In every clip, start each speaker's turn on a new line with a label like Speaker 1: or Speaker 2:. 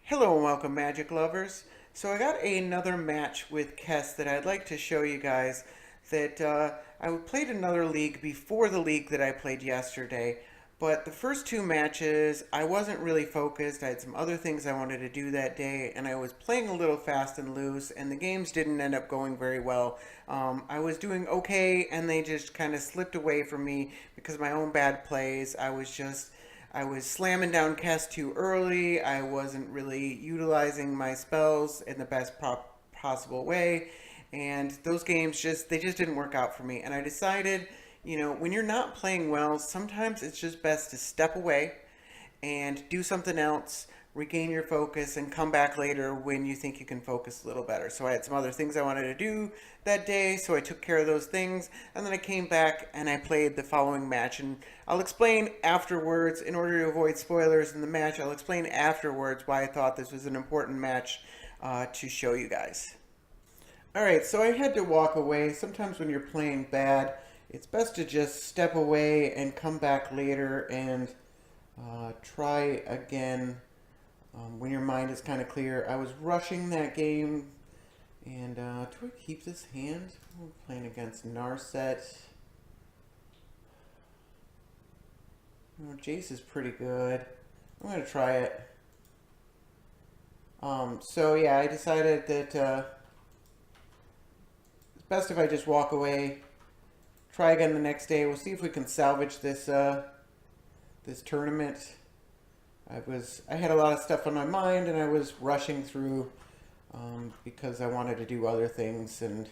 Speaker 1: Hello and welcome, Magic lovers. So I got another match with Kess that I'd like to show you guys. That I played another league before the league that I played yesterday, but the first two matches I wasn't really focused. I had some other things I wanted to do that day, and I was playing a little fast and loose, and the games didn't end up going very well. I was doing okay, and they just kind of slipped away from me because of my own bad plays. I was slamming down Kess too early. I wasn't really utilizing my spells in the best possible way. And those games they just didn't work out for me. And I decided, when you're not playing well, sometimes it's just best to step away and do something else, regain your focus, and come back later when you think you can focus a little better. So I had some other things I wanted to do that day, so I took care of those things, and then I came back and I played the following match. And I'll explain afterwards, in order to avoid spoilers in the match, I'll explain afterwards why I thought this was an important match to show you guys. Alright, so I had to walk away. Sometimes when you're playing bad, it's best to just step away and come back later and try again when your mind is kind of clear. I was rushing that game, and do I keep this hand? I'm playing against Narset. Jace is pretty good. I'm going to try it. So yeah, I decided that it's best if I just walk away, try again the next day. We'll see if we can salvage this tournament. I had a lot of stuff on my mind, and I was rushing through because I wanted to do other things. And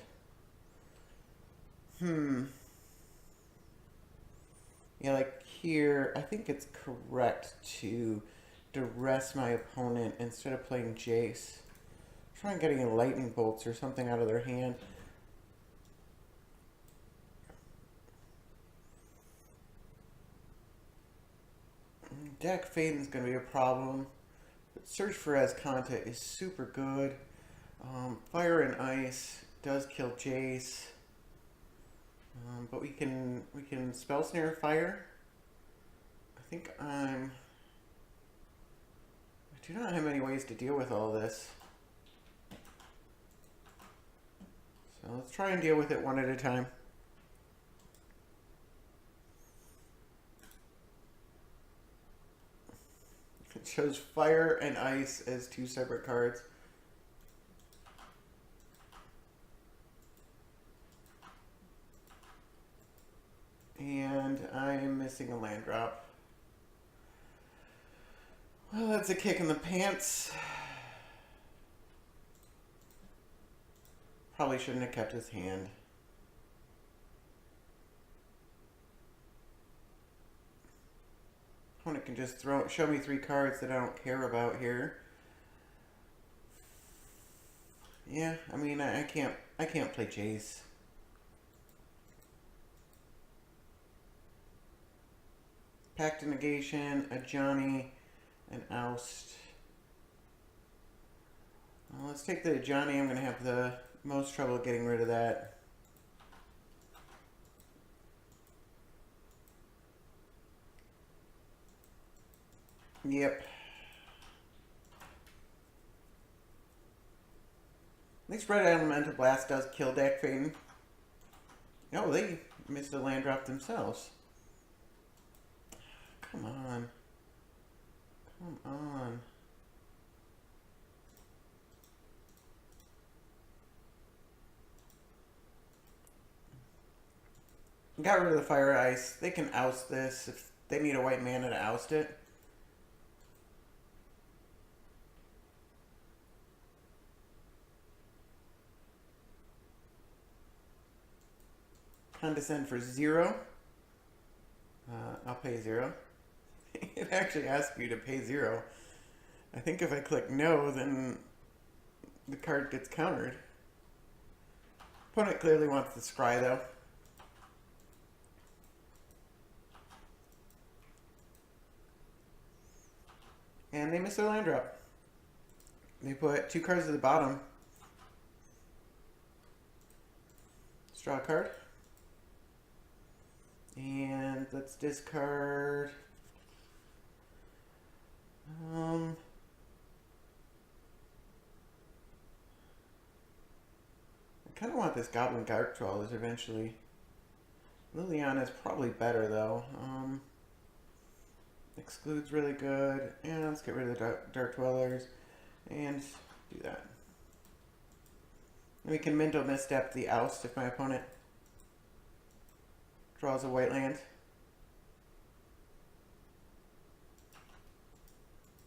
Speaker 1: yeah, like here, I think it's correct to duress my opponent instead of playing Jace. Try and getting lightning bolts or something out of their hand. Deck Faden's going to be a problem. But Search for Azcanta is super good. Fire and Ice does kill Jace. But we can Spell Snare Fire. I do not have many ways to deal with all this. So let's try and deal with it one at a time. It shows Fire and Ice as two separate cards. And I'm missing a land drop. Well, that's a kick in the pants. Probably shouldn't have kept his hand. Opponent can just show me three cards that I don't care about here. Yeah, I mean, I can't play Jace. Pact of Negation, a Johnny, an Oust. Let's take the Johnny. I'm going to have the most trouble getting rid of that. Yep. At least Red Elemental Blast does kill Deck Faden. Oh, they missed a land drop themselves. Come on. Come on. Got rid of the Fire Ice. They can oust this if they need a white mana to oust it. Condescend for 0. I'll pay 0. It actually asks you to pay 0. I think if I click no, then the card gets countered. Opponent clearly wants the scry though. And they miss their land drop. They put 2 cards at the bottom. Let's draw a card. And let's discard I kind of want this Goblin Dark Trawlers eventually. Liliana's probably better though. Exclude's really good. And let's get rid of the Dark Dwellers and do that. And we can mental misstep the Oust if my opponent draws a white land.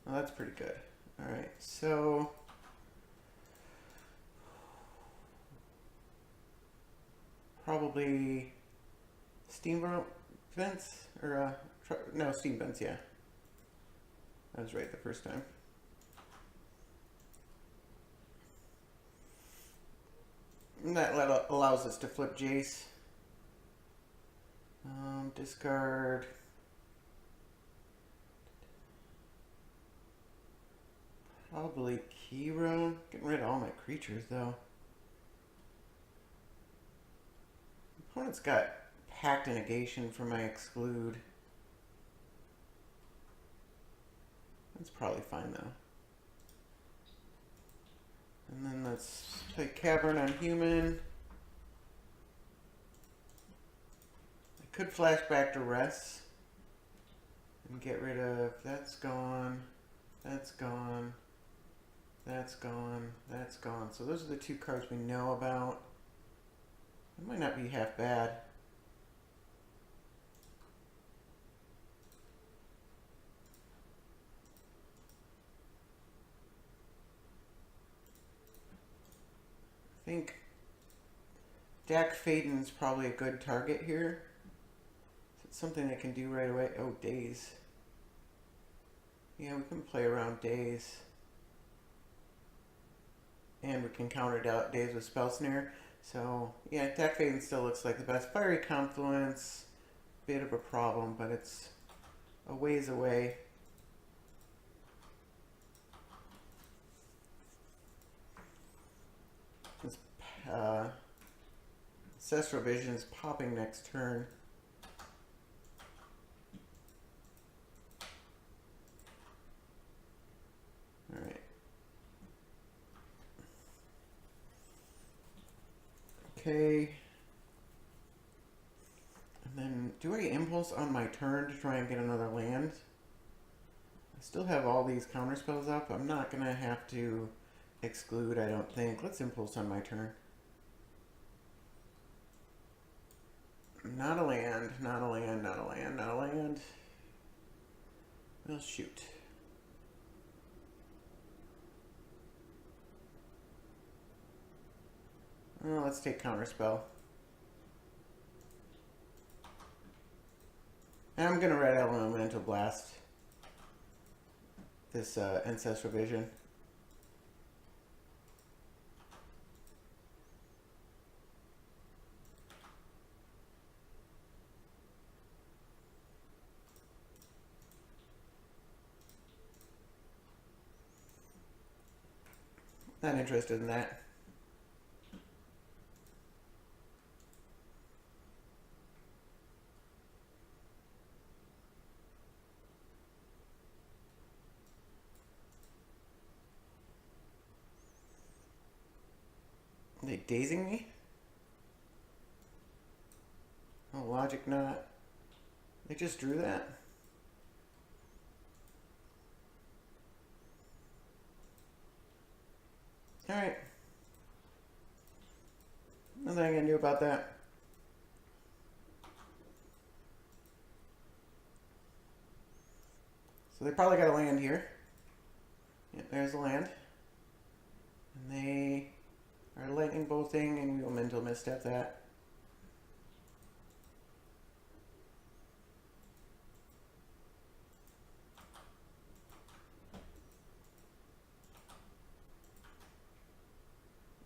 Speaker 1: Well, that's pretty good. Alright, so probably Steam Vents? Or, no, Steam Vents, yeah. I was right the first time. And that allows us to flip Jace. Discard. Probably Kira. Getting rid of all my creatures, though. Opponent's got Pact and Negation for my Exclude. That's probably fine, though. And then let's play Cavern on Human. I could flash back to Rest and get rid of that's gone, that's gone, that's gone, that's gone. So those are the two cards we know about. It might not be half bad. I think Dak Faden's probably a good target here. It's something I can do right away. Oh, Daze. Yeah, we can play around Daze. And we can counter Daze with Spell Snare. So, yeah, Dak Faden still looks like the best. Fiery Confluence, bit of a problem, but it's a ways away. Ancestral Vision is popping next turn. Alright. Okay. And then, do I Impulse on my turn to try and get another land? I still have all these counter spells up. I'm not going to have to Exclude, I don't think. Let's Impulse on my turn. Not a land, not a land, not a land, not a land. Well, shoot. Oh, let's take Counterspell. And I'm going to Red Elemental Blast this Ancestral Vision. Not interested in that. Are they dazing me? Oh, Logic not. They just drew that? Alright. Nothing I can do about that. So they probably got a land here. Yep, there's a land. And they are lightning bolting, and we will mental misstep that.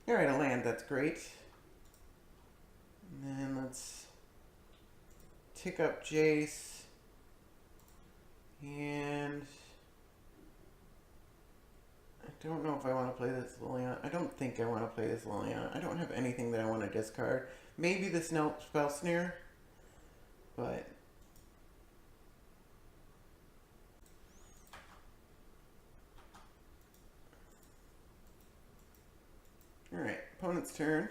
Speaker 1: Alright, a land, that's great. And then let's tick up Jace. And I don't know if I want to play this Liliana. I don't think I want to play this Liliana. I don't have anything that I want to discard. Maybe the Spell Snare, but alright, opponent's turn.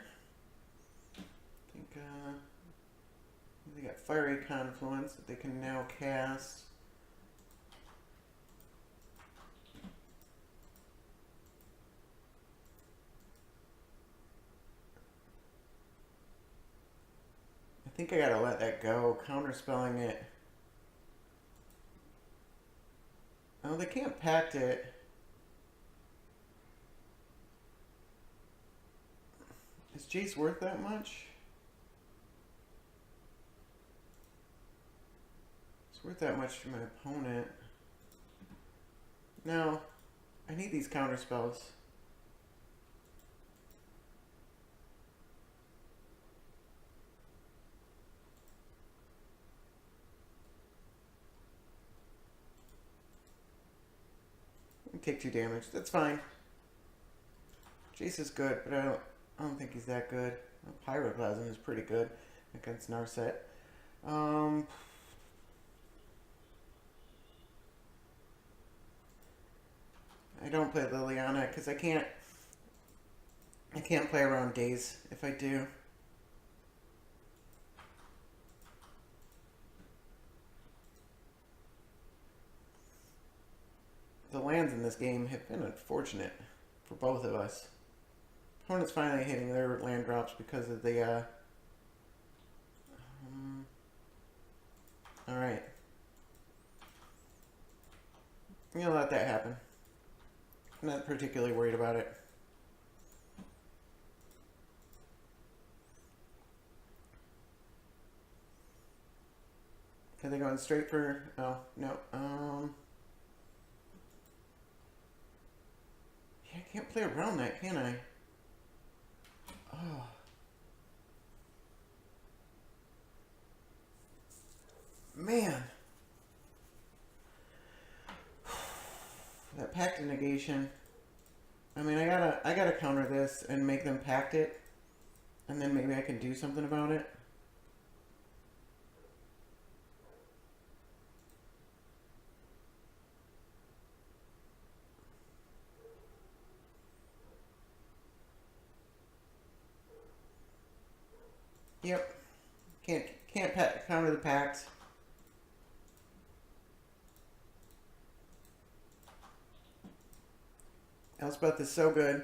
Speaker 1: They got Fiery Confluence that they can now cast. I think I gotta let that go. Counterspelling it. Oh, they can't pact it. Is Jace worth that much? It's worth that much to my opponent. No, I need these counterspells. Take 2 damage. That's fine. Jace is good, but I don't think he's that good. Pyroclasm is pretty good against Narset. I don't play Liliana because I can't play around days if I do. The lands in this game have been unfortunate for both of us. Opponents finally hitting their land drops because of the alright. I'm gonna let that happen. I'm not particularly worried about it. Are they going straight for... Oh, no. Yeah, I can't play around that, can I? Oh. Man. That pact negation. I mean, I gotta counter this and make them pact it, and then maybe I can do something about it. Yep. Can't counter the pact. Elspeth is so good.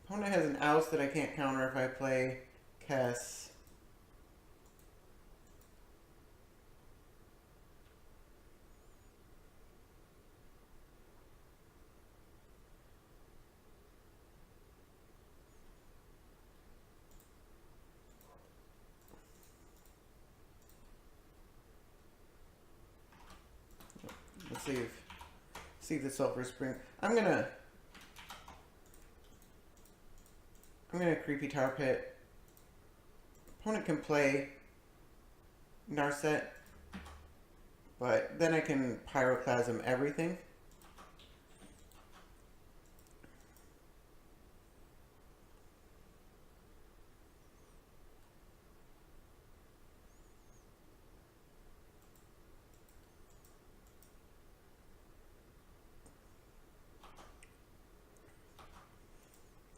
Speaker 1: Opponent has an oust that I can't counter if I play Kess. Let's see if the Sulfur Spring. I'm gonna Creepy Tar Pit. Opponent can play Narset, but then I can Pyroclasm everything.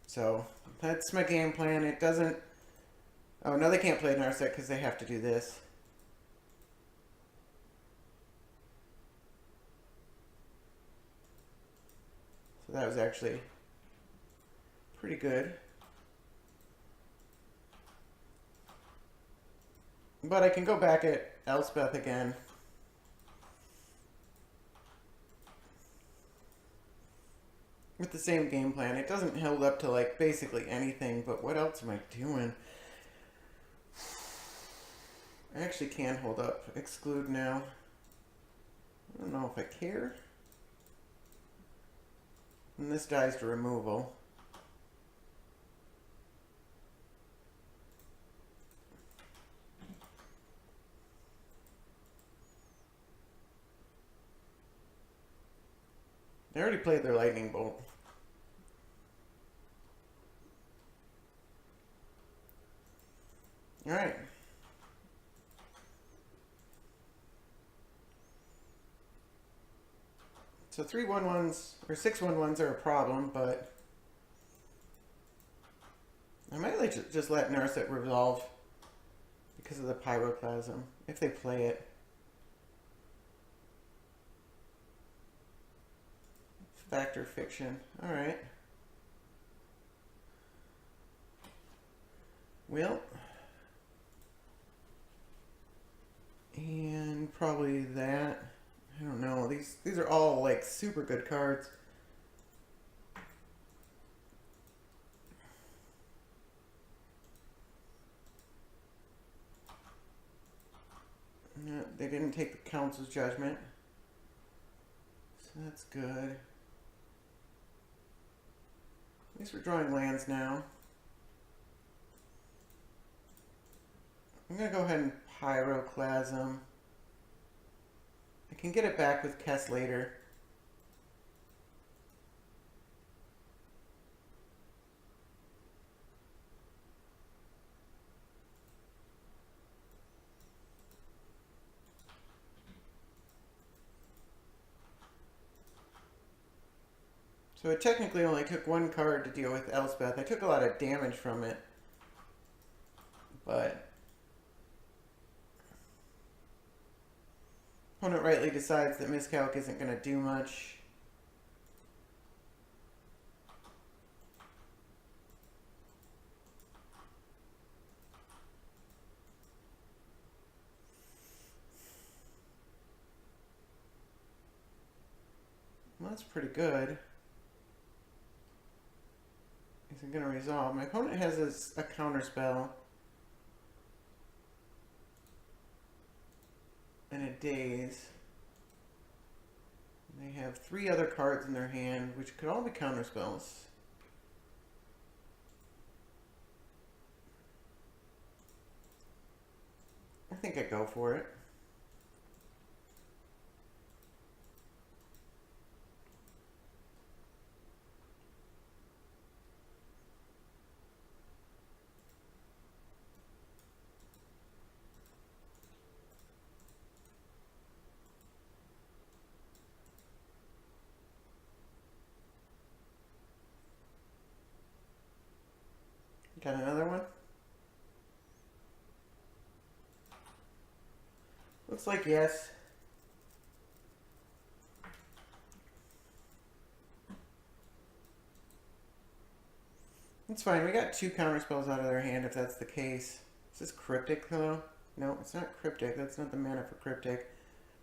Speaker 1: So that's my game plan. It doesn't... Oh, no, they can't play Narset because they have to do this. So that was actually pretty good. But I can go back at Elspeth again. With the same game plan. It doesn't hold up to, like, basically anything, but what else am I doing? I actually can hold up. Exclude now. I don't know if I care. And this dies to removal. They already played their lightning bolt. Alright. So 3/11s or 6/11s are a problem, but I might like just let Narset resolve because of the pyroclasm if they play it. Factor fiction. Alright. Well, and probably that. I don't know. These are all like super good cards. Yeah, they didn't take the council's judgment, so that's good. At least we're drawing lands now. I'm gonna go ahead and pyroclasm. I can get it back with Kess later. So it technically only took one card to deal with Elspeth. I took a lot of damage from it, but opponent rightly decides that Miscalc isn't going to do much. Well, that's pretty good. Isn't going to resolve. My opponent has a counter spell and a daze. They have 3 other cards in their hand, which could all be counter spells. I think I go for it. Got another one? Looks like yes. It's fine. We got 2 counter spells out of their hand if that's the case. Is this Cryptic though? No, it's not Cryptic. That's not the mana for Cryptic.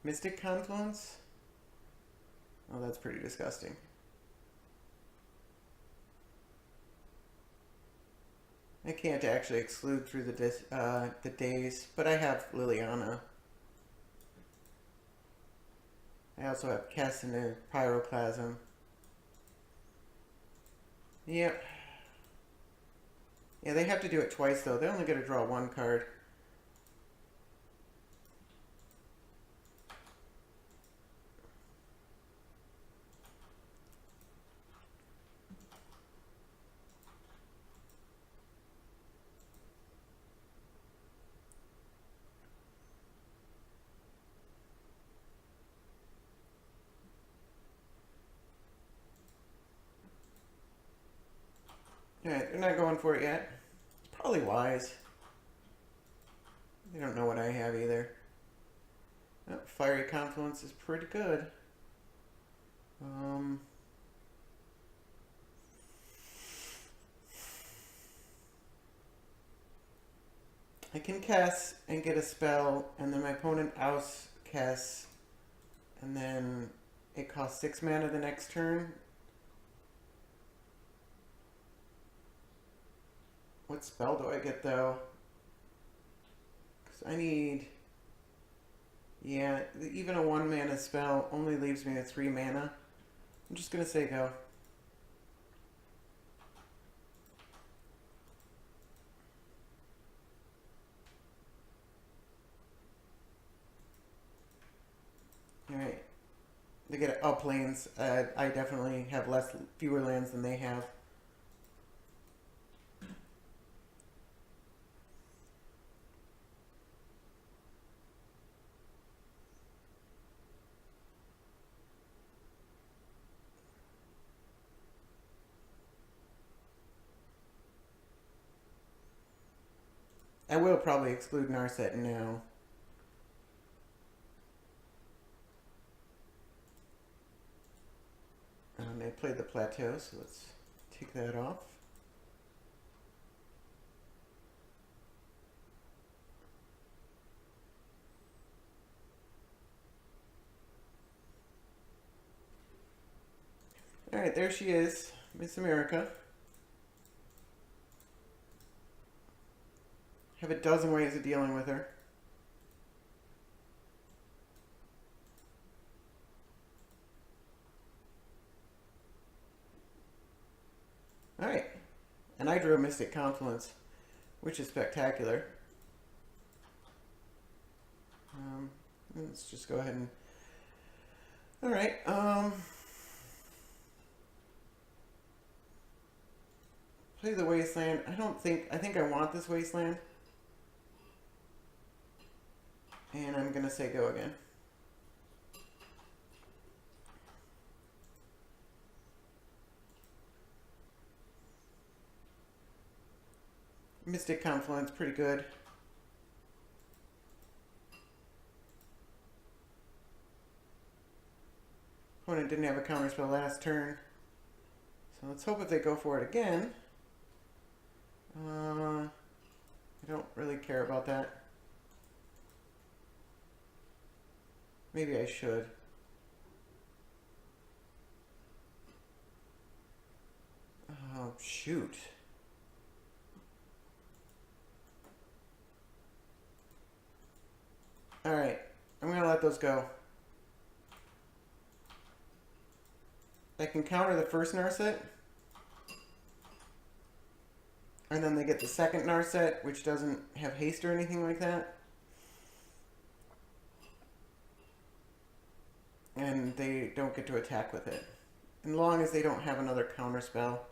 Speaker 1: Mystic Confluence? Oh, that's pretty disgusting. I can't actually exclude through the days, but I have Liliana. I also have Kess and a Pyroclasm. Yep. Yeah, they have to do it twice though. They only get to draw 1 card. Alright, they're not going for it yet. Probably wise. They don't know what I have either. Oh, Fiery Confluence is pretty good. I can Kess and get a spell, and then my opponent outs Kess, and then it costs 6 mana the next turn. What spell do I get though? Because I need... Yeah, even a 1 mana spell only leaves me with 3 mana. I'm just going to say go. Alright. They get up lanes. I definitely have fewer lands than they have. I will probably exclude Narset now. I played the plateau, so let's take that off. Alright, there she is, Miss America. Have a dozen ways of dealing with her. Alright, and I drew a Mystic Confluence, which is spectacular. Let's just go ahead and... Alright, play the Wasteland. I think I want this Wasteland. And I'm gonna say go again. Mystic Confluence, pretty good. Opponent didn't have a counterspell last turn. So let's hope if they go for it again. I don't really care about that. Maybe I should. Oh, shoot. Alright, I'm going to let those go. I can counter the first Narset. And then they get the second Narset, which doesn't have haste or anything like that. And they don't get to attack with it. As long as they don't have another counter spell.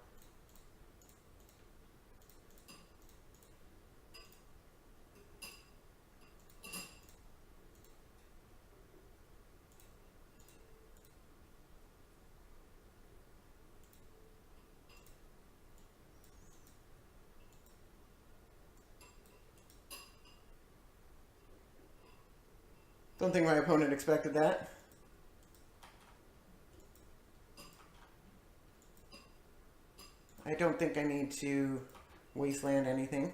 Speaker 1: Don't think my opponent expected that. I don't think I need to wasteland anything.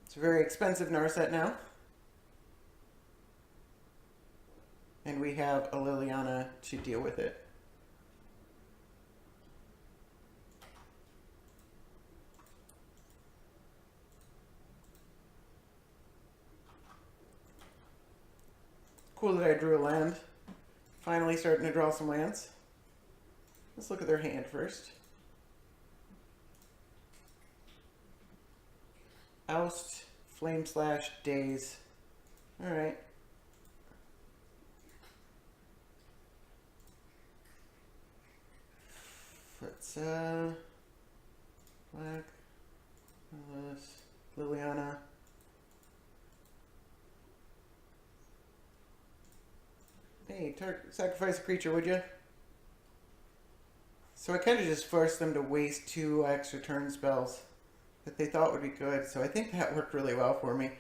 Speaker 1: It's a very expensive Narset now. And we have a Liliana to deal with it. Cool that I drew a land. Finally starting to draw some lands. Let's look at their hand first. Oust, Flame Slash, Daze. Alright. Let's, black, Liliana. Hey, sacrifice a creature, would you? So I kind of just forced them to waste 2 extra turn spells that they thought would be good. So I think that worked really well for me.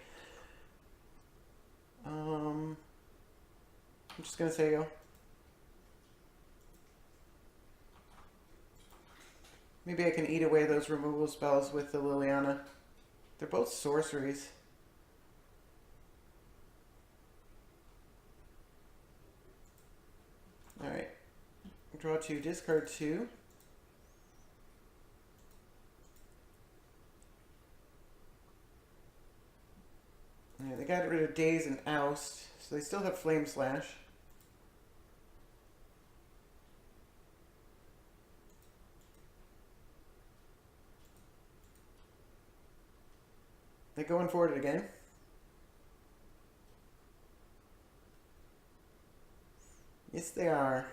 Speaker 1: I'm just going to say go. Maybe I can eat away those removal spells with the Liliana. They're both sorceries. Alright. Draw 2, discard 2. Alright, they got rid of Daze and Oust, so they still have Flame Slash. They going for it again. Yes, they are.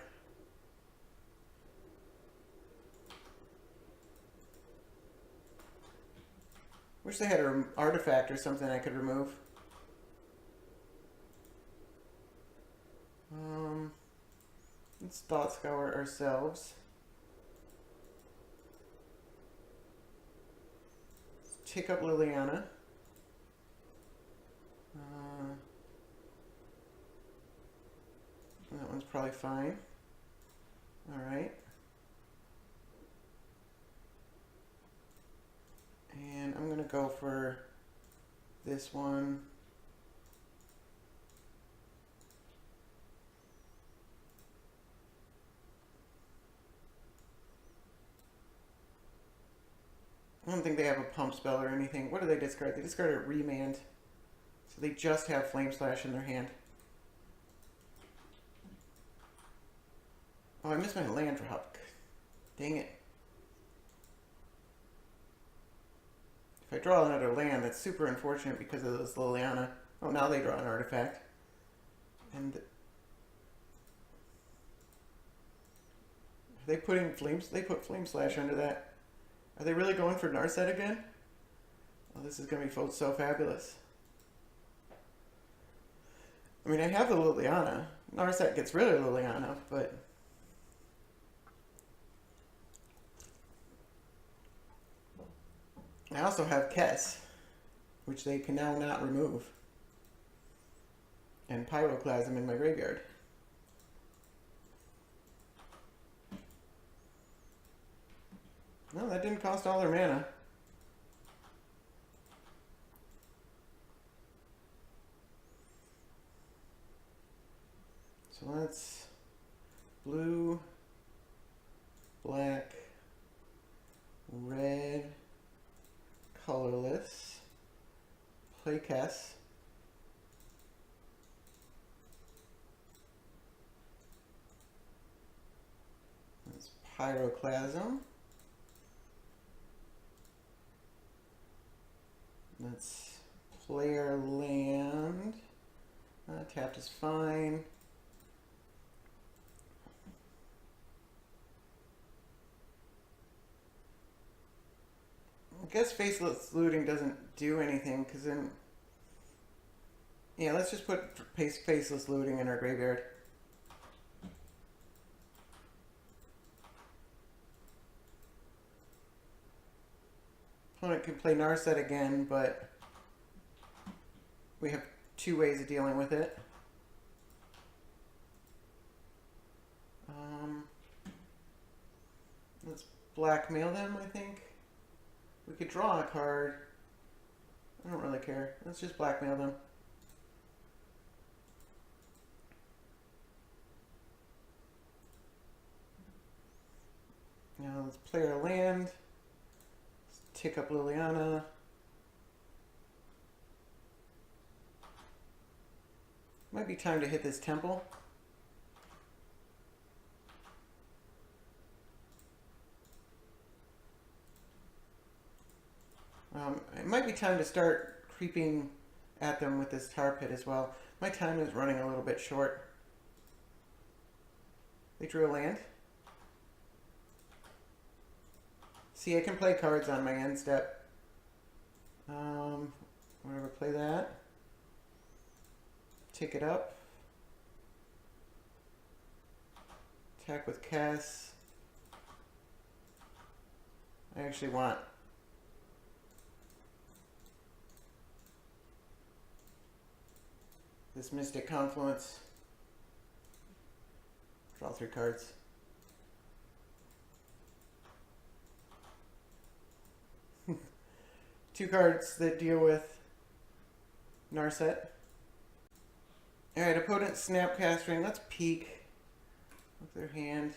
Speaker 1: Wish they had an artifact or something I could remove. Let's Thought Scour ourselves. take up Liliana. That one's probably fine. Alright. And I'm going to go for this one. I don't think they have a pump spell or anything. What do they discard? They discard a remand. So they just have Flame Slash in their hand. Oh, I missed my land drop. Dang it. If I draw another land, that's super unfortunate because of this Liliana. Oh, now they draw an artifact. And are they putting flames? They put Flame Slash under that. Are they really going for Narset again? Oh, this is going to be so fabulous. I mean, I have the Liliana. Narset gets rid of Liliana, but... I also have Kess, which they can now not remove. And Pyroclasm in my graveyard. No, that didn't cost all their mana. So that's blue, black, red, colorless, play Kess. That's Pyroclasm. Let's play our land. Tapped is fine. I guess Faceless Looting doesn't do anything because then... Yeah, let's just put Faceless Looting in our graveyard. Opponent can play Narset again, but we have two ways of dealing with it. Let's blackmail them, I think. We could draw a card. I don't really care. Let's just blackmail them. Now let's play our land. Let's tick up Liliana. Might be time to hit this temple. It might be time to start creeping at them with this tar pit as well. My time is running a little bit short. They drew a land. See, I can play cards on my end step. Whatever, play that. Tick it up. Attack with Kess. I actually want this Mystic Confluence. Draw 3 cards. Two cards that deal with Narset. Alright, opponent Snapcastering. Let's peek with their hand.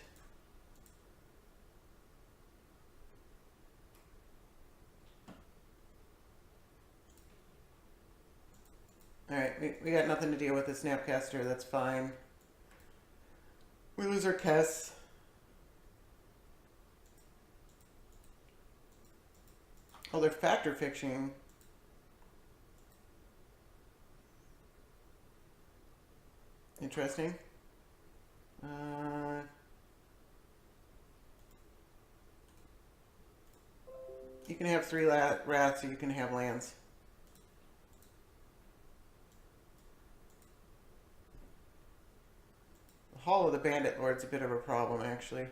Speaker 1: Alright, we got nothing to deal with the Snapcaster, that's fine. We lose our Kess. Oh, they're factor fixing. Interesting. You can have 3 wraths, or you can have lands. The Hall of the Bandit Lord's a bit of a problem, actually.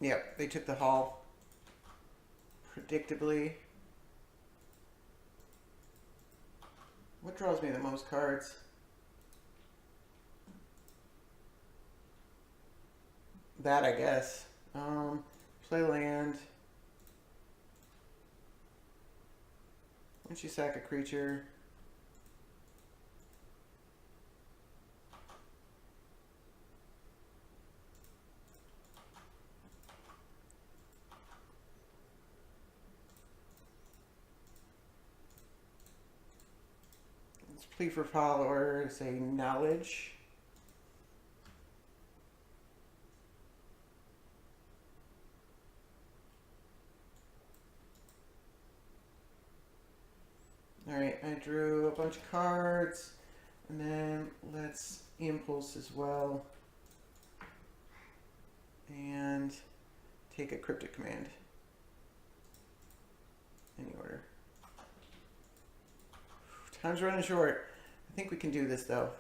Speaker 1: Yep, they took the hall. Predictably. What draws me the most cards? That, I guess. Play land. Once you sack a creature. Let's plea for follower, say knowledge. Alright, I drew a bunch of cards. And then let's impulse as well. And take a cryptic command. Any order. Time's running short. I think we can do this though.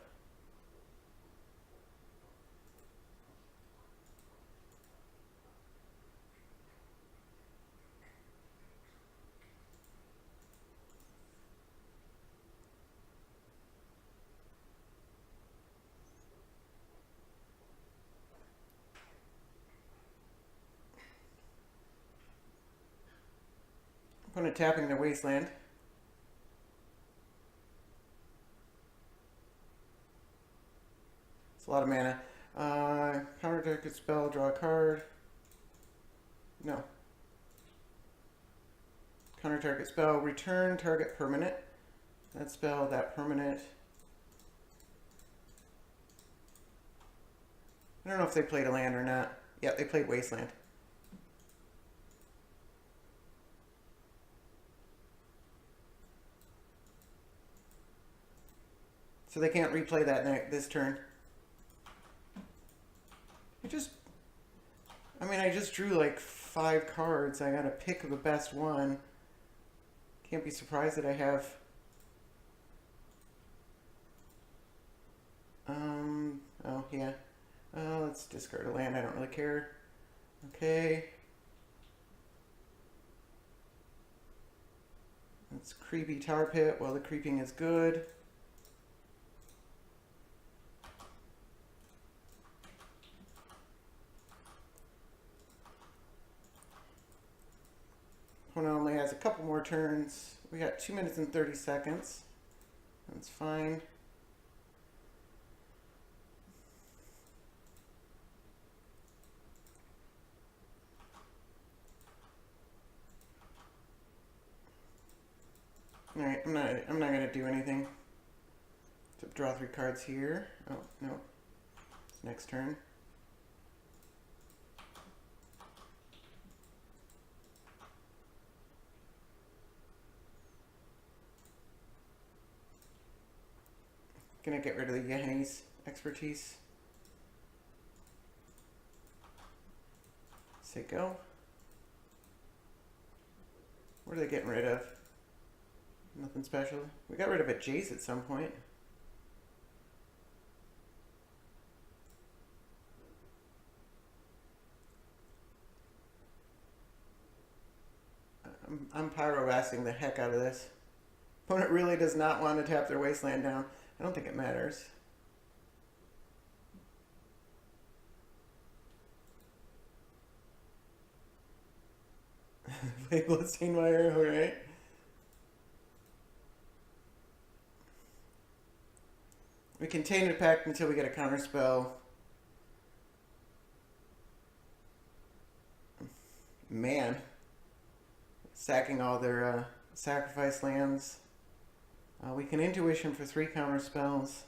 Speaker 1: Opponent tapping their wasteland. It's a lot of mana. Counter target spell, draw a card. No. Counter target spell, return target permanent. That spell, that permanent. I don't know if they played a land or not. Yeah, they played wasteland. So they can't replay that this turn. I just drew like 5 cards. I gotta pick the best one. Can't be surprised that I have... oh yeah. Let's discard a land, I don't really care. Okay. It's creepy Tar Pit. Well, the creeping is good. Opponent only has a couple more turns. We got 2 minutes and 30 seconds. That's fine. All right, I'm not gonna do anything. So draw 3 cards here. Oh no, next turn. Gonna get rid of the Yahenni's expertise. Say go. What are they getting rid of? Nothing special. We got rid of a Jace at some point. I'm pyro-basting the heck out of this. Opponent really does not want to tap their wasteland down. I don't think it matters. Play Bloodstained Wire, alright. We contain the pact until we get a counter spell. Man. Sacking all their sacrifice lands. We can intuition for 3 counter spells.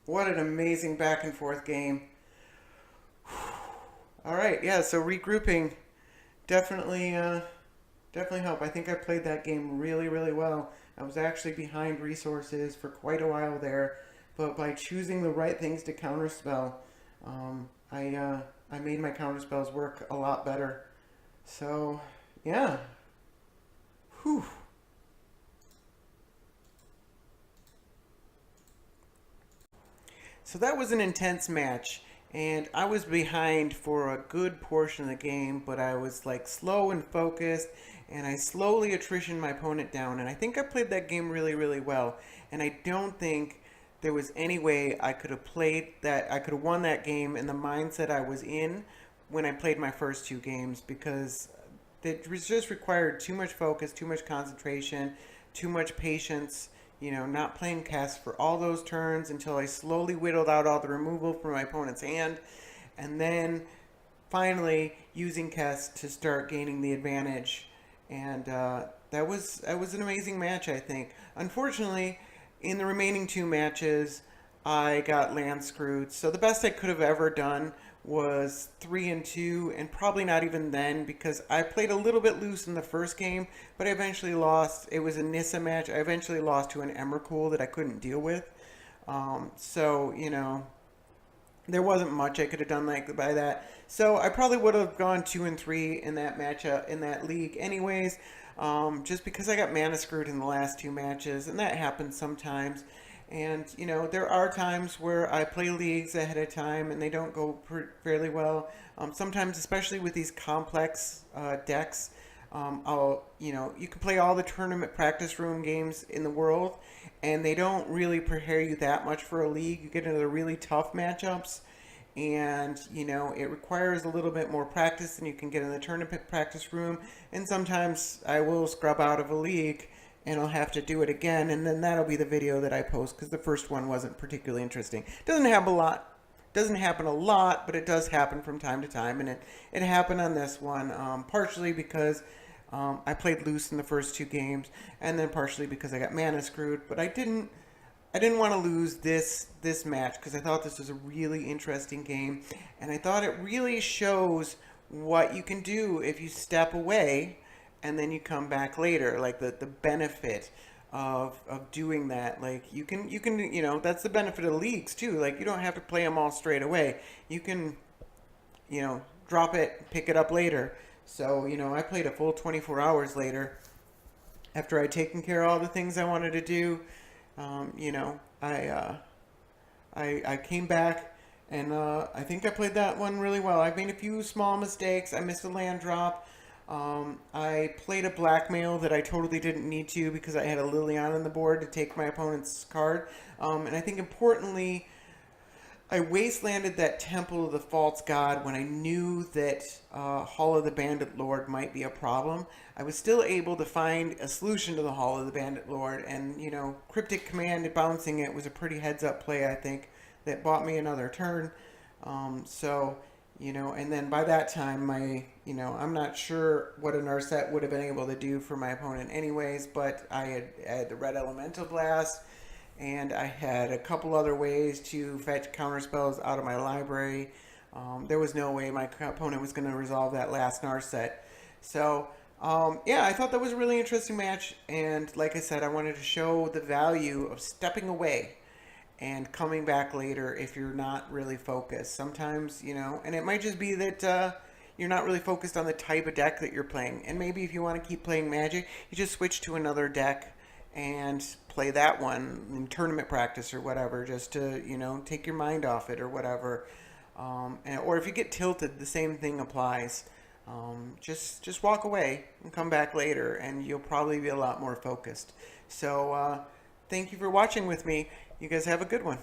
Speaker 1: What an amazing back and forth game. All right, yeah. So regrouping definitely, definitely helped. I think I played that game really, really well. I was actually behind resources for quite a while there, but by choosing the right things to counterspell, I made my counterspells work a lot better. So, yeah. Whew. So that was an intense match, and I was behind for a good portion of the game, but I was like slow and focused, and I slowly attritioned my opponent down, and I think I played that game really, really well. And I don't think there was any way I could have played that, I could have won that game in the mindset I was in when I played my first two games because it was just required too much focus, too much concentration, too much patience. Not playing Kess for all those turns until I slowly whittled out all the removal from my opponent's hand, and then finally using Kess to start gaining the advantage. And that was an amazing match, I think. Unfortunately, in the remaining two matches, I got land screwed. So the best I could have ever done was 3-2, and probably not even then because I played a little bit loose in the first game, but I eventually lost. It was a Nissa match. I eventually lost to an Emrakul that I couldn't deal with. So there wasn't much I could have done like by that. So I probably would have gone 2-3 in that matchup in that league, anyways. Just because I got mana screwed in the last two matches, and that happens sometimes. And there are times where I play leagues ahead of time and they don't go fairly well. Sometimes, especially with these complex decks, you can play all the tournament practice room games in the world, and they don't really prepare you that much for a league. You get into the really tough matchups, and it requires a little bit more practice than you can get in the tournament practice room. And sometimes I will scrub out of a league and I'll have to do it again, and then that'll be the video that I post because the first one wasn't particularly interesting. Doesn't happen a lot, but it does happen from time to time, and it happened on this one, partially because I played loose in the first two games, and then partially because I got mana screwed. But I didn't want to lose this match because I thought this was a really interesting game, and I thought it really shows what you can do if you step away and then you come back later, like the benefit of doing that. Like you can that's the benefit of leagues too. Like you don't have to play them all straight away. You can drop it, pick it up later. So I played a full 24 hours later after I'd taken care of all the things I wanted to do. um, you know I uh, I came back, and I think I played that one really well. I made a few small mistakes. I missed a land drop. I played a blackmail that I totally didn't need to because I had a Liliana on the board to take my opponent's card. And I think importantly, I wastelanded that Temple of the False God when I knew that Hall of the Bandit Lord might be a problem. I was still able to find a solution to the Hall of the Bandit Lord, and Cryptic Command bouncing it was a pretty heads-up play, I think, that bought me another turn. And then by that time, I'm not sure what a Narset would have been able to do for my opponent anyways, but I had the Red Elemental Blast, and I had a couple other ways to fetch counterspells out of my library. There was no way my opponent was going to resolve that last Narset. So, yeah, I thought that was a really interesting match, and like I said, I wanted to show the value of stepping away and coming back later if you're not really focused. Sometimes, and it might just be that you're not really focused on the type of deck that you're playing. And maybe if you want to keep playing Magic, you just switch to another deck and play that one in tournament practice or whatever, just to, take your mind off it or whatever. Or if you get tilted, the same thing applies. Just walk away and come back later, and you'll probably be a lot more focused. So, thank you for watching with me. You guys have a good one.